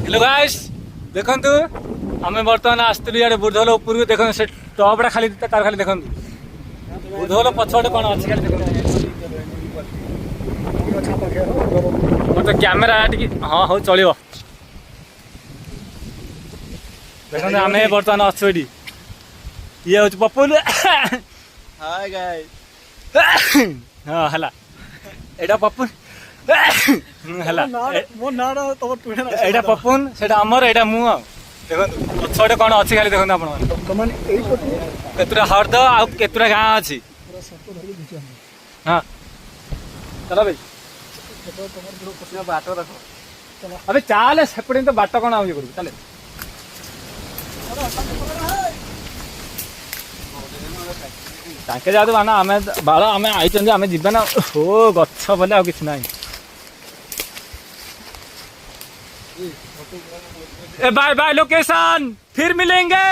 hello guys देखंतु आमे वर्तमान आस्तुली याडे बुधोल ऊपर को देखन से टॉपडा खाली तार खाली देखंतु बुधोल पछोडे कोन अछि खाली देखंतु मते कैमरा आटी हां हो चलियो देखंतु आमे वर्तमान अछोडी ये हो पप्पू हाय गाइस हां हला एडा पप्पू हला मो नाडा तो टुणे ना एडा पप्पून सेडा हमर एडा मु देखंतु पछोडे कोन अछि खाली देखंतु आपण कमान एई पटे केतुरा हरद आ केतुरा गां अछि पूरा सब धरि दिछ हां चलो भाई तमर गुरो पसिया बाटो रखो चलो अबे चाले सेपड़े तो बाट कोन आउ करू चले ताके जादू बाना आमे बाळा आमे आइचन आमे जिबा ना हो गच्छ बोले आ किछ नाही ए बाय बाय लोकेशन फिर मिलेंगे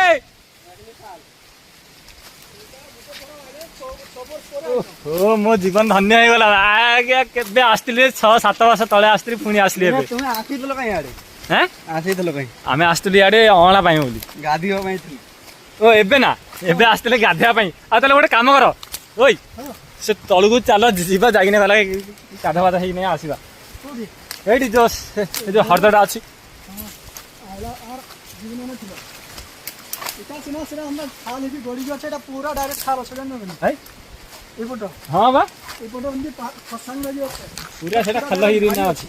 ओ मो जीवन धन्य हो गला आगे केबे आस्तिले 6-7 वर्ष तळे आस्त्री पुणी आसली एबे तुमे आसी दलो काई आडे हैं आसी दलो काई आमे आस्तुली याडे अळा पाई बोली गादी हो माई थी ओ एबे ना एबे आस्तले गाधिया पाई आ तले गोटे काम कर ओई से तळगु चाल जीवा जागिने गला गाधा बाधा हेई नै आसीबा कोदी एडी जो हरदडा अछि आला आर जीवन न थिला इता सिना सिना हम खाल ही गडी गछ एटा पूरा डायरेक्ट खाल छलन न है ए फोटो हां बा ए फोटो हम फसांग लगी ଅଛି पूरा सेटा खल्ला ही रिना अछि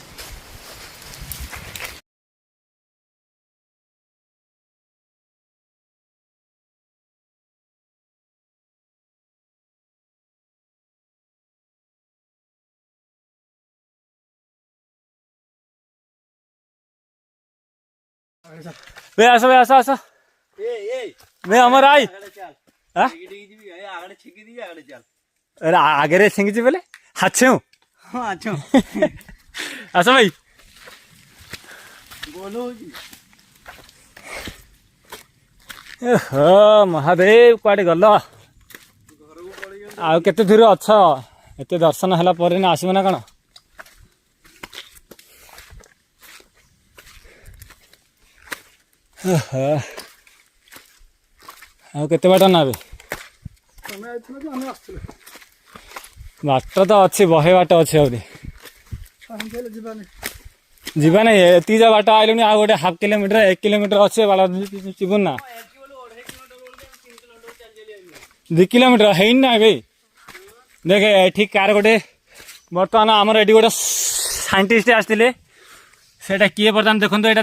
बे आसो आसो ए ए बे हमर आई आगड़े चल हां डिगी डिगी जीबी ए आगड़े छिकी दी आगड़े चल अरे आगे रे सिंगी बोले हाछू हां अच्छा आसो भाई बोलो हो महादेव कुआडे गल आ केते दूर अछ एते दर्शन हला परे ना आसीबो ना कण आ केते बाट ना बे तमे आइथलो कि हम आछलो बाट तो अच्छी बहे बाट अच्छे अवधि हम चले जीवानी जीवा नहीं एति जा बाट आइलुनी आ गोटे हाफ किलोमीटर 1 किलोमीटर अच्छे बाला जीवन ना 2 किलोमीटर है ना भाई देखे ठीक कार गोटे बर्तमान आमर एटी गोटे साइंटिस्ट आसते सेटा किए बर्तमान देखो यहाँ